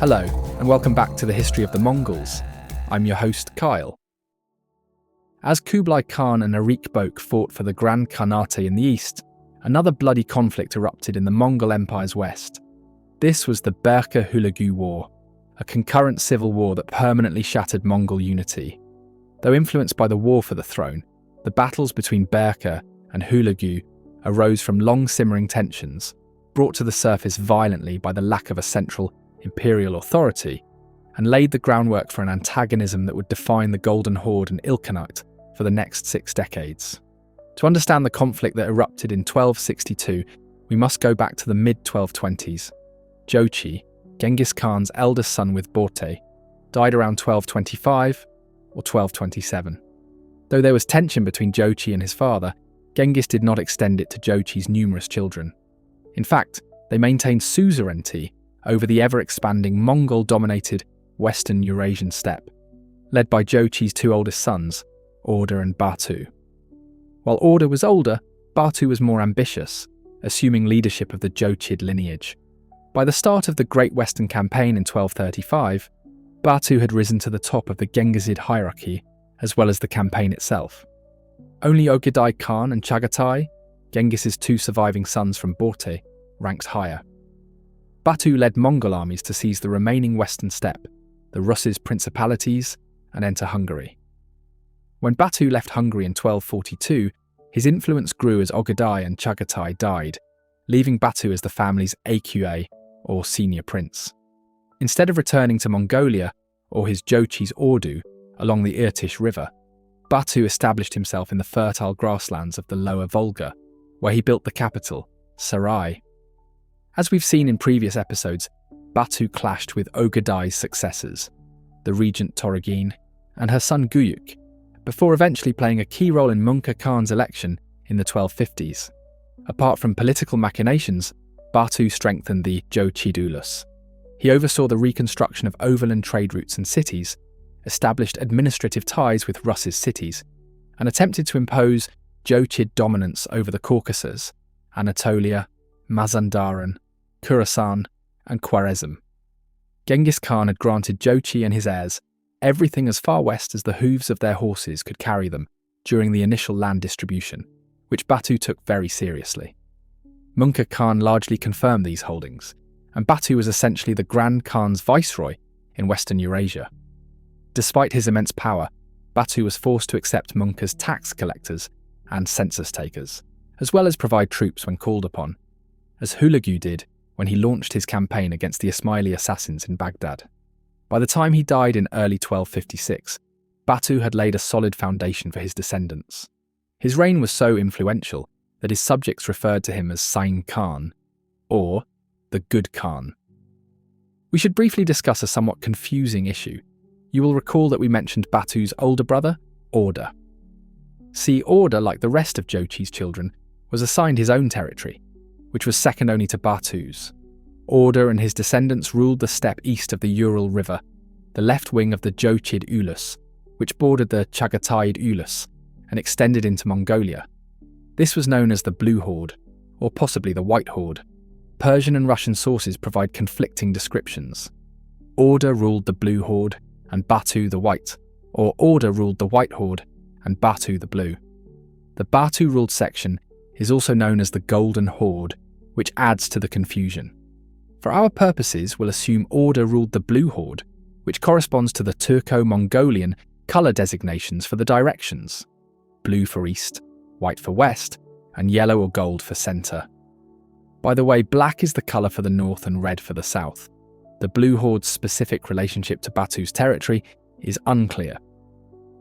Hello, and welcome back to the history of the Mongols. I'm your host, Kyle. As Kublai Khan and Arik fought for the Grand Khanate in the east, another bloody conflict erupted in the Mongol Empire's west. This was the Berke Hulagu War, a concurrent civil war that permanently shattered Mongol unity. Though influenced by the war for the throne, the battles between Berke and Hulagu arose from long-simmering tensions, brought to the surface violently by the lack of a central imperial authority, and laid the groundwork for an antagonism that would define the Golden Horde-Ilkhanate for the next 6 decades. To understand the conflict that erupted in 1262, we must go back to the mid-1220s. Jochi, Genghis Khan's eldest son with Borte, died around 1225 or 1227. Though there was tension between Jochi and his father, Genghis did not extend it to Jochi's numerous children. In fact, they maintained suzerainty over the ever-expanding Mongol-dominated Western Eurasian steppe, led by Jochi's 2 oldest sons, Orda and Batu. While Orda was older, Batu was more ambitious, assuming leadership of the Jochid lineage. By the start of the Great Western Campaign in 1235, Batu had risen to the top of the Genghisid hierarchy, as well as the campaign itself. Only Ogedai Khan and Chagatai, Genghis's 2 surviving sons from Borte, ranked higher. Batu led Mongol armies to seize the remaining western steppe, the Russes' principalities, and enter Hungary. When Batu left Hungary in 1242, his influence grew as Ogedai and Chagatai died, leaving Batu as the family's AQA, or senior prince. Instead of returning to Mongolia, or his Jochi's Ordu, along the Irtysh River, Batu established himself in the fertile grasslands of the Lower Volga, where he built the capital, Sarai. As we've seen in previous episodes, Batu clashed with Ogedai's successors, the regent Torogin and her son Guyuk, before eventually playing a key role in Mungke Khan's election in the 1250s. Apart from political machinations, Batu strengthened the Jochid Ulus. He oversaw the reconstruction of overland trade routes and cities, established administrative ties with Rus's cities, and attempted to impose Jochid dominance over the Caucasus, Anatolia, Mazandaran, Khorasan, and Khwarezm. Genghis Khan had granted Jochi and his heirs everything as far west as the hooves of their horses could carry them during the initial land distribution, which Batu took very seriously. Mungke Khan largely confirmed these holdings, and Batu was essentially the Grand Khan's viceroy in Western Eurasia. Despite his immense power, Batu was forced to accept Mungke's tax collectors and census takers, as well as provide troops when called upon, as Hulagu did when he launched his campaign against the Ismaili assassins in Baghdad. By the time he died in early 1256, Batu had laid a solid foundation for his descendants. His reign was so influential that his subjects referred to him as Sain Khan, or the Good Khan. We should briefly discuss a somewhat confusing issue. You will recall that we mentioned Batu's older brother, Orda. See, Orda, like the rest of Jochi's children, was assigned his own territory, which was second only to Batu's. Orda and his descendants ruled the steppe east of the Ural River, the left wing of the Jochid Ulus, which bordered the Chagatai Ulus and extended into Mongolia. This was known as the Blue Horde, or possibly the White Horde. Persian and Russian sources provide conflicting descriptions. Orda ruled the Blue Horde and Batu the White, or Orda ruled the White Horde and Batu the Blue. The Batu-ruled section is also known as the Golden Horde, which adds to the confusion. For our purposes, we'll assume Orda ruled the Blue Horde, which corresponds to the Turco-Mongolian colour designations for the directions: blue for east, white for west, and yellow or gold for centre. By the way, black is the colour for the north and red for the south. The Blue Horde's specific relationship to Batu's territory is unclear.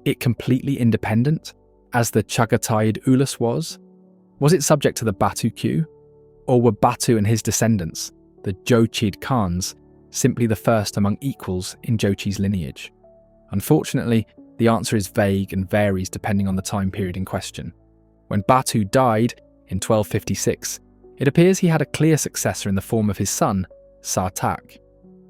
It completely independent, as the Chagatai Ulus was? Was it subject to the Batu queue? Or were Batu and his descendants, the Jochid Khans, simply the first among equals in Jochi's lineage? Unfortunately, the answer is vague and varies depending on the time period in question. When Batu died in 1256, it appears he had a clear successor in the form of his son, Sartak.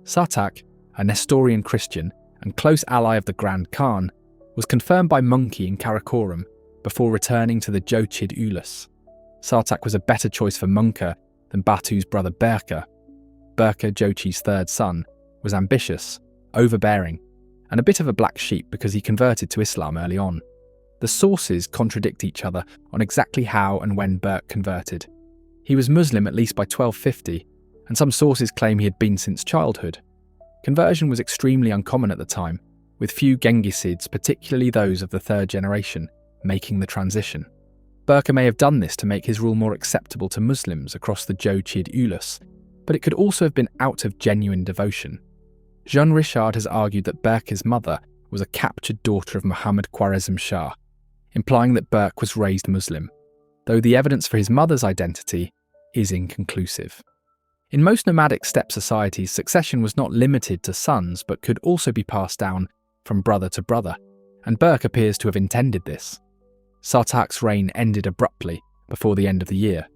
Sartak, a Nestorian Christian and close ally of the Grand Khan, was confirmed by Munki in Karakoram before returning to the Jochid Ulus. Sartak was a better choice for Mungke than Batu's brother Berke. Berke, Jochi's 3rd son, was ambitious, overbearing, and a bit of a black sheep because he converted to Islam early on. The sources contradict each other on exactly how and when Berke converted. He was Muslim at least by 1250, and some sources claim he had been since childhood. Conversion was extremely uncommon at the time, with few Genghisids, particularly those of the third generation, making the transition. Berke may have done this to make his rule more acceptable to Muslims across the Jochid Ulus, but it could also have been out of genuine devotion. Jean Richard has argued that Berke's mother was a captured daughter of Muhammad Khwarezm Shah, implying that Berke was raised Muslim, though the evidence for his mother's identity is inconclusive. In most nomadic steppe societies, succession was not limited to sons but could also be passed down from brother to brother, and Berke appears to have intended this. Sartak's reign ended abruptly before the end of the year.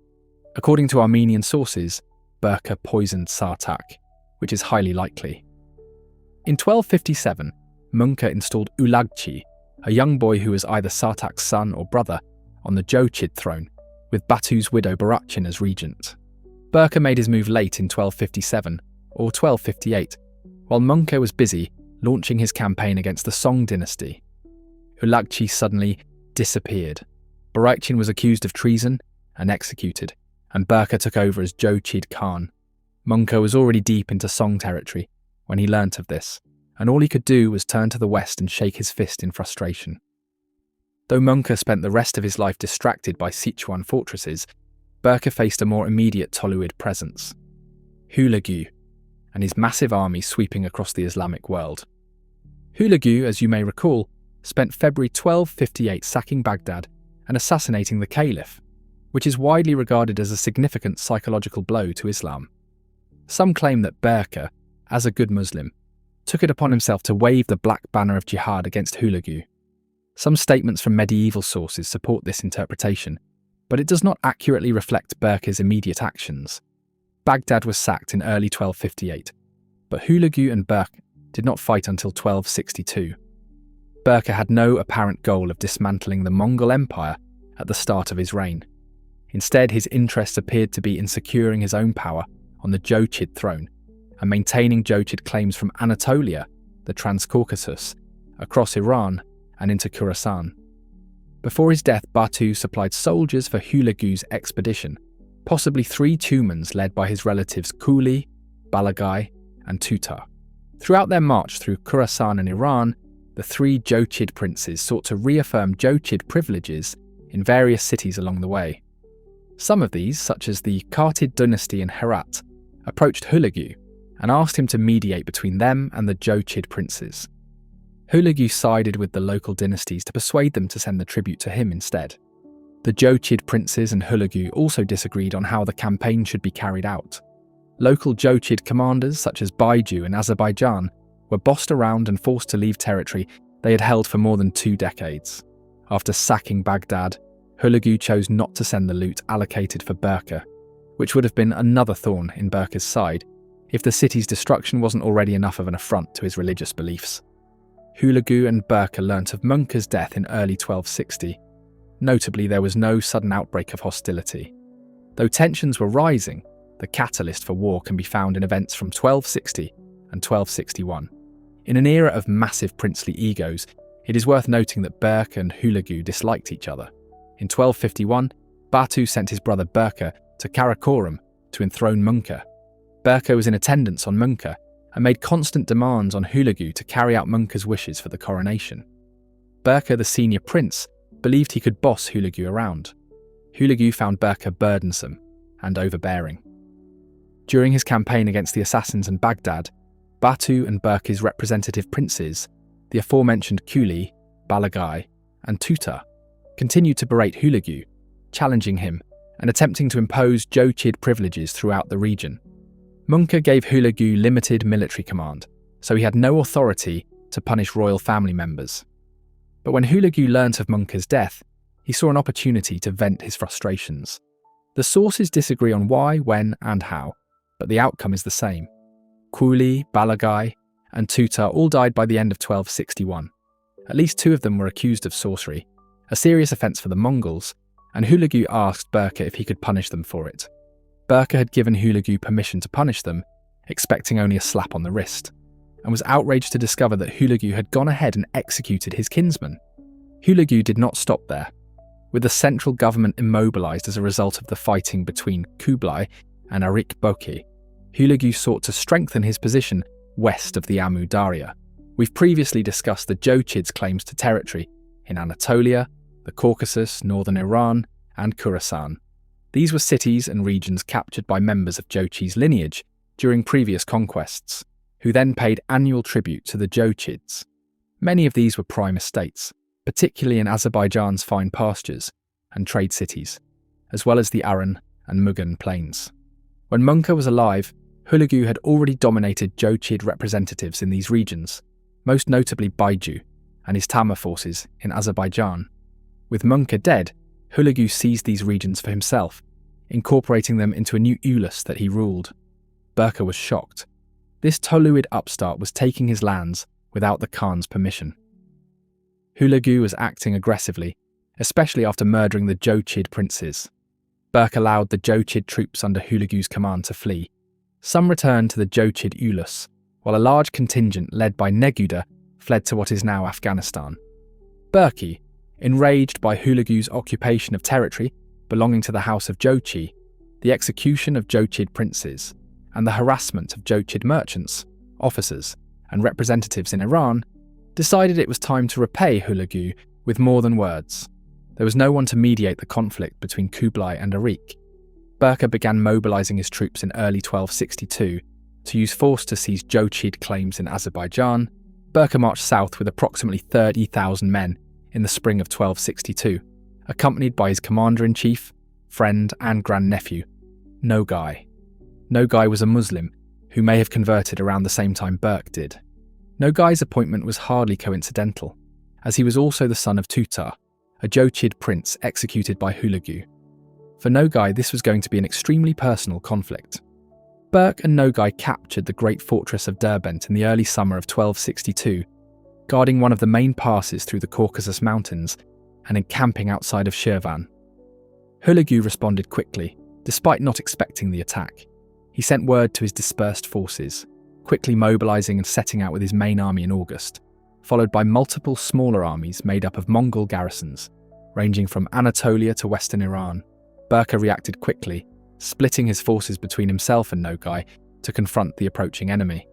According to Armenian sources, Berke poisoned Sartak, which is highly likely. In 1257, Munka installed Ulagchi, a young boy who was either Sartak's son or brother, on the Jochid throne, with Batu's widow Barachin as regent. Berke made his move late in 1257 or 1258, while Munka was busy launching his campaign against the Song dynasty. Ulagchi suddenly disappeared. Barachin was accused of treason and executed, and Berke took over as Jochid Khan. Munka was already deep into Song territory when he learnt of this, and all he could do was turn to the west and shake his fist in frustration. Though Munka spent the rest of his life distracted by Sichuan fortresses, Berke faced a more immediate Toluid presence, Hulagu, and his massive army sweeping across the Islamic world. Hulagu, as you may recall, spent February 1258 sacking Baghdad and assassinating the Caliph, which is widely regarded as a significant psychological blow to Islam. Some claim that Berke, as a good Muslim, took it upon himself to wave the black banner of jihad against Hulagu. Some statements from medieval sources support this interpretation, but it does not accurately reflect Berke's immediate actions. Baghdad was sacked in early 1258, but Hulagu and Berke did not fight until 1262. Berke had no apparent goal of dismantling the Mongol Empire at the start of his reign. Instead, his interest appeared to be in securing his own power on the Jochid throne and maintaining Jochid claims from Anatolia, the Transcaucasus, across Iran and into Khorasan. Before his death, Batu supplied soldiers for Hulagu's expedition, possibly 3 Tumans led by his relatives Kuli, Balagai, and Tutar. Throughout their march through Khorasan and Iran, the 3 Jochid princes sought to reaffirm Jochid privileges in various cities along the way. Some of these, such as the Khatid dynasty in Herat, approached Hulagu and asked him to mediate between them and the Jochid princes. Hulagu sided with the local dynasties to persuade them to send the tribute to him instead. The Jochid princes and Hulagu also disagreed on how the campaign should be carried out. Local Jochid commanders such as Baiju in Azerbaijan were bossed around and forced to leave territory they had held for more than 2 decades. After sacking Baghdad, Hulagu chose not to send the loot allocated for Berke, which would have been another thorn in Berke's side if the city's destruction wasn't already enough of an affront to his religious beliefs. Hulagu and Berke learnt of Munka's death in early 1260. Notably, there was no sudden outbreak of hostility. Though tensions were rising, the catalyst for war can be found in events from 1260 and 1261. In an era of massive princely egos, it is worth noting that Berke and Hulagu disliked each other. In 1251, Batu sent his brother Berke to Karakoram to enthrone Munka. Berke was in attendance on Munka and made constant demands on Hulagu to carry out Munka's wishes for the coronation. Berke, the senior prince, believed he could boss Hulagu around. Hulagu found Berke burdensome and overbearing. During his campaign against the assassins in Baghdad, Batu and Berke's representative princes, the aforementioned Kuli, Balagai, and Tutar, continued to berate Hulagu, challenging him and attempting to impose Jochid privileges throughout the region. Munka gave Hulagu limited military command, so he had no authority to punish royal family members. But when Hulagu learnt of Munka's death, he saw an opportunity to vent his frustrations. The sources disagree on why, when, and how, but the outcome is the same. Kuli, Balagai, and Tutar all died by the end of 1261. At least 2 of them were accused of sorcery, a serious offence for the Mongols, and Hulagu asked Berke if he could punish them for it. Berke had given Hulagu permission to punish them, expecting only a slap on the wrist. and was outraged to discover that Hulagu had gone ahead and executed his kinsman. Hulagu did not stop there. With the central government immobilized as a result of the fighting between Kublai and Arik Boki, Hulagu sought to strengthen his position west of the Amu Darya. We've previously discussed the Jochids' claims to territory in Anatolia, the Caucasus, northern Iran, and Khorasan. These were cities and regions captured by members of Jochi's lineage during previous conquests, who then paid annual tribute to the Jochids. Many of these were prime estates, particularly in Azerbaijan's fine pastures and trade cities, as well as the Aran and Mugan plains. When Munka was alive, Hulagu had already dominated Jochid representatives in these regions, most notably Baiju and his Tama forces in Azerbaijan. With Munka dead, Hulagu seized these regions for himself, incorporating them into a new ulus that he ruled. Berke was shocked. This Toluid upstart was taking his lands without the Khan's permission. Hulagu was acting aggressively, especially after murdering the Jochid princes. Berke allowed the Jochid troops under Hulagu's command to flee. Some returned to the Jochid ulus, while a large contingent led by Neguda fled to what is now Afghanistan. Berke, enraged by Hulagu's occupation of territory belonging to the House of Jochi, the execution of Jochid princes, and the harassment of Jochid merchants, officers, and representatives in Iran, decided it was time to repay Hulagu with more than words. There was no one to mediate the conflict between Kublai and Arik. Berke began mobilizing his troops in early 1262 to use force to seize Jochid claims in Azerbaijan. Berke marched south with approximately 30,000 men in the spring of 1262, accompanied by his commander-in-chief, friend and grandnephew, Nogai. Nogai was a Muslim who may have converted around the same time Berke did. Nogai's appointment was hardly coincidental, as he was also the son of Tutar, a Jochid prince executed by Hulagu. For Nogai, this was going to be an extremely personal conflict. Berke and Nogai captured the great fortress of Derbent in the early summer of 1262, guarding one of the main passes through the Caucasus Mountains and encamping outside of Shirvan. Hulagu responded quickly, despite not expecting the attack. He sent word to his dispersed forces, quickly mobilizing and setting out with his main army in August, followed by multiple smaller armies made up of Mongol garrisons, ranging from Anatolia to western Iran. Berke reacted quickly, splitting his forces between himself and Nogai to confront the approaching enemy.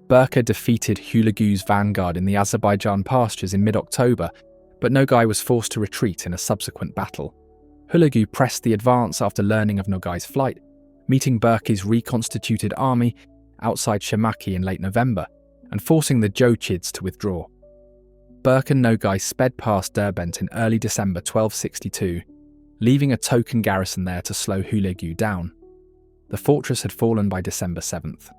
Berke defeated Hulagu's vanguard in the Azerbaijan pastures in mid-October, but Nogai was forced to retreat in a subsequent battle. Hulagu pressed the advance after learning of Nogai's flight, meeting Berke's reconstituted army outside Shamaki in late November and forcing the Jochids to withdraw. Berke and Nogai sped past Derbent in early December 1262, leaving a token garrison there to slow Hulagu down. The fortress had fallen by December 7th.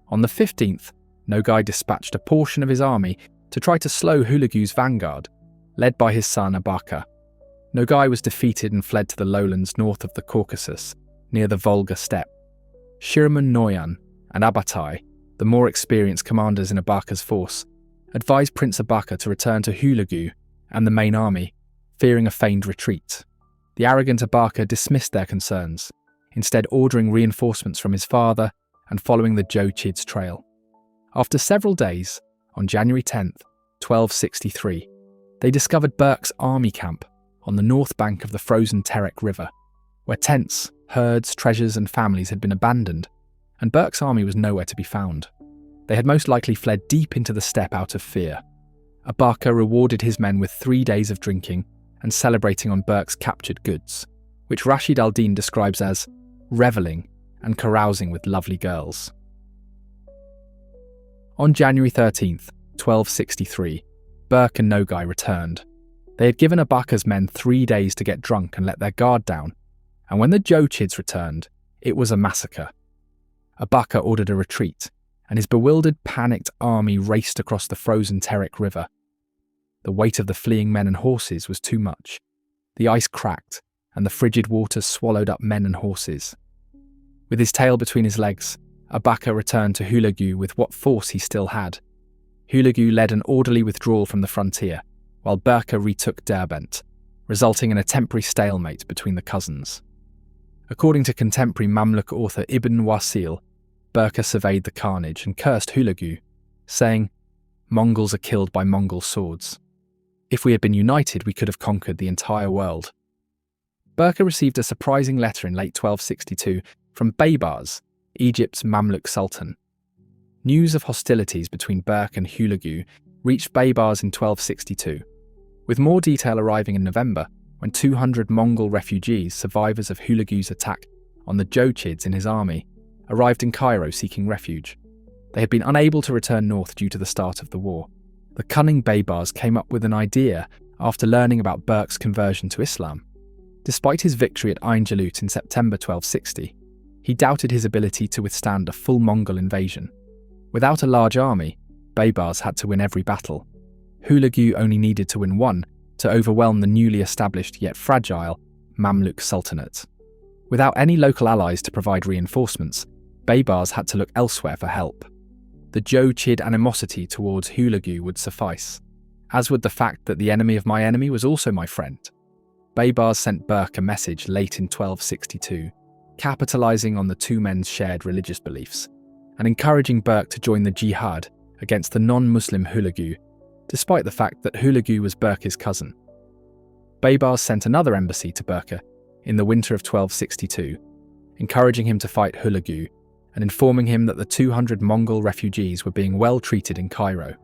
On the 15th, Nogai dispatched a portion of his army to try to slow Hulagu's vanguard, led by his son Abaqa. Nogai was defeated and fled to the lowlands north of the Caucasus, near the Volga steppe. Shirman Noyan and Abatai, the more experienced commanders in Abaqa's force, advised Prince Abaqa to return to Hulagu and the main army, fearing a feigned retreat. The arrogant Abaqa dismissed their concerns, instead ordering reinforcements from his father and following the Jochid's trail. After several days, on January 10th, 1263, they discovered Berke's army camp on the north bank of the frozen Terek River, where tents, herds, treasures and families had been abandoned, and Berke's army was nowhere to be found. They had most likely fled deep into the steppe out of fear. Abaqa rewarded his men with 3 days of drinking and celebrating on Berke's captured goods, which Rashid al-Din describes as revelling and carousing with lovely girls. On January 13th, 1263, Berke and Nogai returned. They had given Abaqa's men 3 days to get drunk and let their guard down, and when the Jochids returned, it was a massacre. Abaqa ordered a retreat, and his bewildered, panicked army raced across the frozen Terek River. The weight of the fleeing men and horses was too much. The ice cracked, and the frigid waters swallowed up men and horses. With his tail between his legs, Abaqa returned to Hulagu with what force he still had. Hulagu led an orderly withdrawal from the frontier, while Berke retook Derbent, resulting in a temporary stalemate between the cousins. According to contemporary Mamluk author Ibn Wasil, Berke surveyed the carnage and cursed Hulagu. saying, "Mongols are killed by Mongol swords. If we had been united, we could have conquered the entire world." Berke received a surprising letter in late 1262 from Baybars, Egypt's Mamluk Sultan. News of hostilities between Berke and Hulagu reached Baybars in 1262, with more detail arriving in November when 200 Mongol refugees, survivors of Hulagu's attack on the Jochids in his army, arrived in Cairo seeking refuge. They had been unable to return north due to the start of the war. The cunning Baybars came up with an idea after learning about Berke's conversion to Islam. Despite his victory at Ain Jalut in September 1260, he doubted his ability to withstand a full Mongol invasion. Without a large army, Baybars had to win every battle. Hulagu only needed to win one to overwhelm the newly established yet fragile Mamluk Sultanate. Without any local allies to provide reinforcements, Baybars had to look elsewhere for help. The Jochid animosity towards Hulagu would suffice, as would the fact that the enemy of my enemy was also my friend. Baybars sent Berke a message late in 1262, capitalizing on the two men's shared religious beliefs, and encouraging Berke to join the jihad against the non-Muslim Hulagu, despite the fact that Hulagu was Berke's cousin. Baybars sent another embassy to Berke in the winter of 1262, encouraging him to fight Hulagu and informing him that the 200 Mongol refugees were being well treated in Cairo.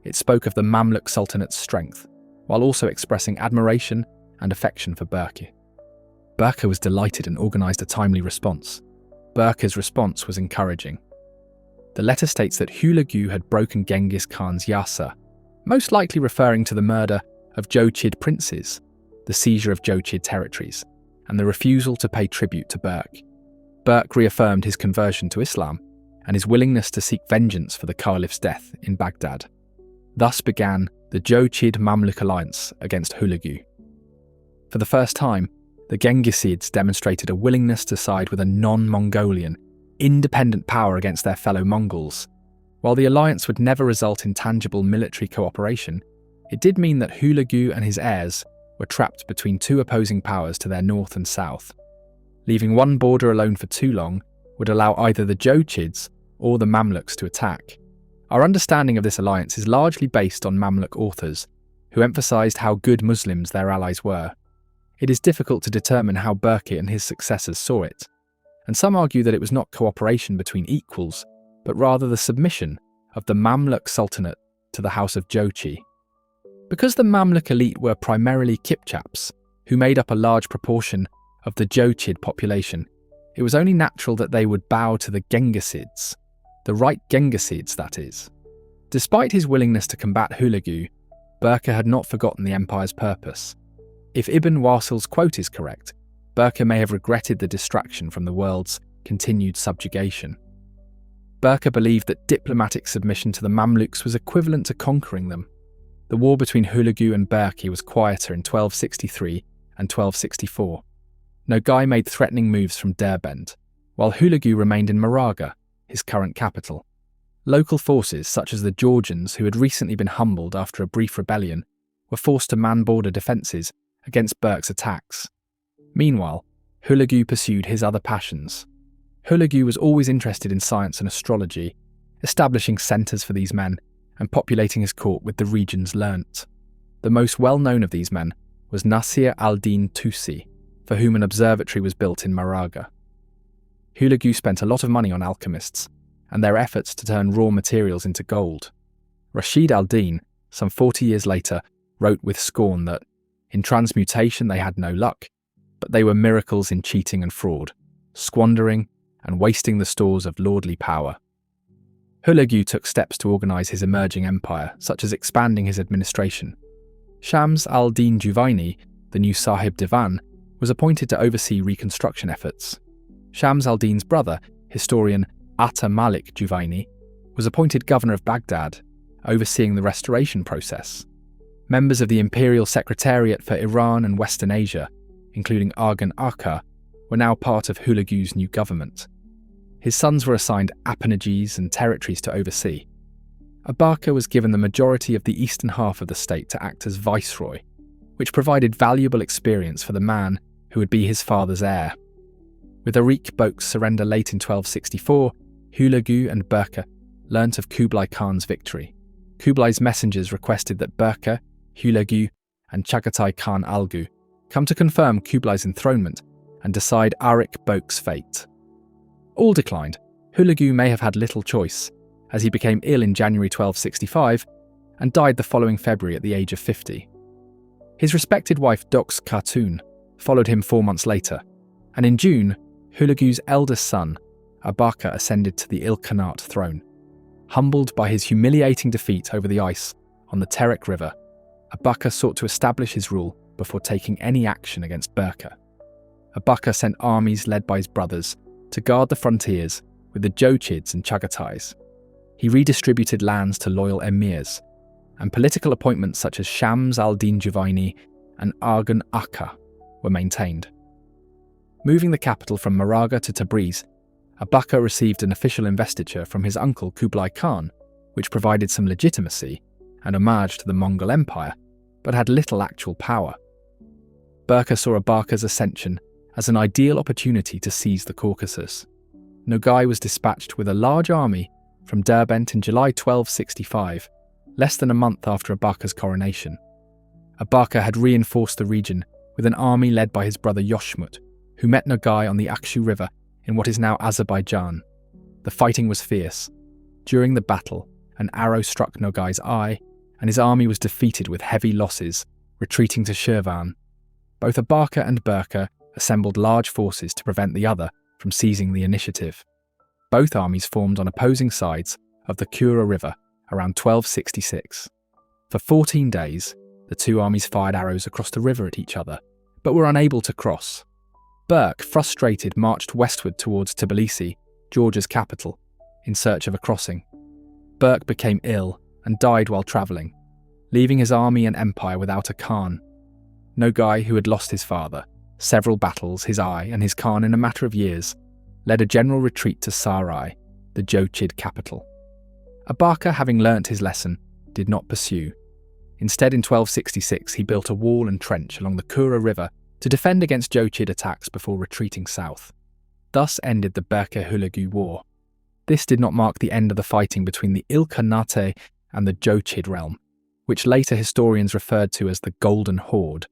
It spoke of the Mamluk Sultanate's strength, while also expressing admiration and affection for Berke. Berke was delighted and organised a timely response. Berke's response was encouraging. The letter states that Hulagu had broken Genghis Khan's yasa, most likely referring to the murder of Jochid princes, the seizure of Jochid territories, and the refusal to pay tribute to Berke. Berke reaffirmed his conversion to Islam and his willingness to seek vengeance for the caliph's death in Baghdad. Thus began the Jochid-Mamluk alliance against Hulagu. For the first time, the Genghisids demonstrated a willingness to side with a non-Mongolian, independent power against their fellow Mongols. While the alliance would never result in tangible military cooperation, it did mean that Hulagu and his heirs were trapped between two opposing powers to their north and south. Leaving one border alone for too long would allow either the Jochids or the Mamluks to attack. Our understanding of this alliance is largely based on Mamluk authors, who emphasised how good Muslims their allies were. It is difficult to determine how Berke and his successors saw it, and some argue that it was not cooperation between equals, but rather the submission of the Mamluk Sultanate to the House of Jochi. Because the Mamluk elite were primarily Kipchaps, who made up a large proportion of the Jochid population, it was only natural that they would bow to the Genghisids, the right Genghisids, that is. Despite his willingness to combat Hulagu, Berke had not forgotten the empire's purpose. If Ibn Wasil's quote is correct, Berke may have regretted the distraction from the world's continued subjugation. Berke believed that diplomatic submission to the Mamluks was equivalent to conquering them. The war between Hulagu and Berke was quieter in 1263 and 1264. Nogai made threatening moves from Derbend, while Hulagu remained in Moraga, his current capital. Local forces, such as the Georgians, who had recently been humbled after a brief rebellion, were forced to man border defences against Berke's attacks. Meanwhile, Hulagu pursued his other passions. Hulagu was always interested in science and astrology, establishing centres for these men and populating his court with the region's learnt. The most well-known of these men was Nasir al-Din Tusi, for whom an observatory was built in Moraga. Hulagu spent a lot of money on alchemists and their efforts to turn raw materials into gold. Rashid al-Din, some 40 years later, wrote with scorn that, in transmutation they had no luck, but they were miracles in cheating and fraud, squandering and wasting the stores of lordly power. Hulagu took steps to organise his emerging empire, such as expanding his administration. Shams al-Din Juvaini, the new Sahib Divan, was appointed to oversee reconstruction efforts. Shams al-Din's brother, historian Atta Malik Juvaini, was appointed governor of Baghdad, overseeing the restoration process. Members of the Imperial Secretariat for Iran and Western Asia, including Argan Aka, were now part of Hulagu's new government. His sons were assigned appanages and territories to oversee. Abaqa was given the majority of the eastern half of the state to act as viceroy, which provided valuable experience for the man who would be his father's heir. With Arik Bok's surrender late in 1264, Hulagu and Berke learnt of Kublai Khan's victory. Kublai's messengers requested that Berke, Hulagu, and Chagatai Khan Algu come to confirm Kublai's enthronement and decide Arik Bok's fate. All declined. Hulagu may have had little choice, as he became ill in January 1265 and died the following February at the age of 50. His respected wife Dox Khatun followed him 4 months later, and in June, Hulagu's eldest son, Abaqa, ascended to the Ilkhanate throne. Humbled by his humiliating defeat over the ice on the Terek River, Abaqa sought to establish his rule before taking any action against Berke. Abaqa sent armies led by his brothers to guard the frontiers with the Jochids and Chagatais. He redistributed lands to loyal emirs, and political appointments such as Shams al-Din Juvaini and Arghun Akka were maintained. Moving the capital from Maraga to Tabriz, Abaqa received an official investiture from his uncle Kublai Khan, which provided some legitimacy and homage to the Mongol Empire, but had little actual power. Berke saw Abaqa's ascension as an ideal opportunity to seize the Caucasus. Nogai was dispatched with a large army from Derbent in July 1265, less than a month after Abaqa's coronation. Abaqa had reinforced the region with an army led by his brother Yoshmut, who met Nogai on the Akshu River in what is now Azerbaijan. The fighting was fierce. During the battle, an arrow struck Nogai's eye, and his army was defeated with heavy losses, retreating to Shirvan. Both Abaqa and Berke assembled large forces to prevent the other from seizing the initiative. Both armies formed on opposing sides of the Kura River around 1266. For 14 days, the two armies fired arrows across the river at each other, but were unable to cross. Berke, frustrated, marched westward towards Tbilisi, Georgia's capital, in search of a crossing. Berke became ill and died while travelling, leaving his army and empire without a Khan. Nogai, who had lost his father, several battles, his eye, and his Khan in a matter of years, led a general retreat to Sarai, the Jochid capital. Abaqa, having learnt his lesson, did not pursue. Instead, in 1266, he built a wall and trench along the Kura River to defend against Jochid attacks before retreating south. Thus ended the Berke-Hulagu War. This did not mark the end of the fighting between the Ilkhanate and the Jochid realm, which later historians referred to as the Golden Horde,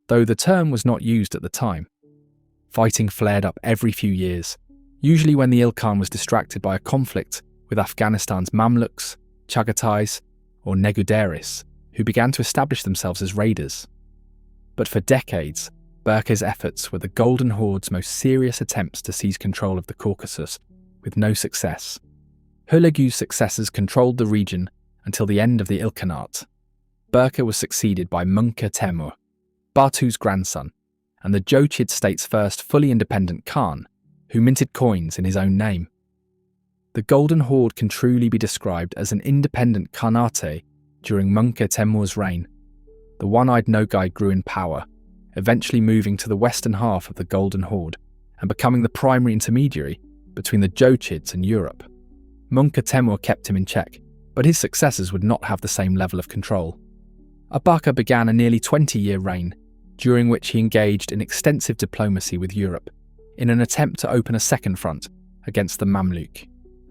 though the term was not used at the time. Fighting flared up every few years, usually when the Ilkhan was distracted by a conflict with Afghanistan's Mamluks, Chagatais, or Neguderis, who began to establish themselves as raiders. But for decades, Berke's efforts were the Golden Horde's most serious attempts to seize control of the Caucasus, with no success. Hulagu's successors controlled the region until the end of the Ilkhanate. Berke was succeeded by Mungke Temur, Batu's grandson, and the Jochid state's first fully independent Khan, who minted coins in his own name. The Golden Horde can truly be described as an independent Khanate during Mungke Temur's reign. The one-eyed Nogai grew in power, eventually moving to the western half of the Golden Horde and becoming the primary intermediary between the Jochids and Europe. Mungke Temur kept him in check, but his successors would not have the same level of control. Abaqa began a nearly 20-year reign, during which he engaged in extensive diplomacy with Europe, in an attempt to open a second front against the Mamluk.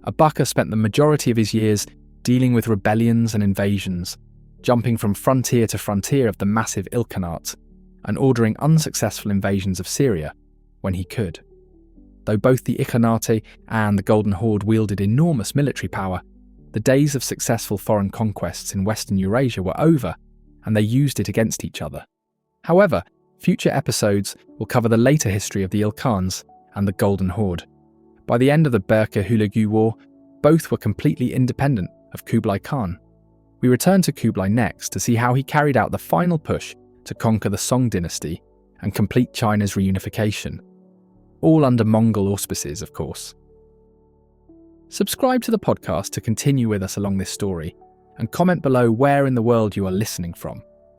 Abaqa spent the majority of his years dealing with rebellions and invasions, jumping from frontier to frontier of the massive Ilkhanate, and ordering unsuccessful invasions of Syria when he could. Though both the Ilkhanate and the Golden Horde wielded enormous military power, the days of successful foreign conquests in Western Eurasia were over, and they used it against each other. However, future episodes will cover the later history of the Ilkhans and the Golden Horde. By the end of the Berke-Hulagu War, both were completely independent of Kublai Khan. We return to Kublai next to see how he carried out the final push to conquer the Song dynasty and complete China's reunification. All under Mongol auspices, of course. Subscribe to the podcast to continue with us along this story, and comment below where in the world you are listening from.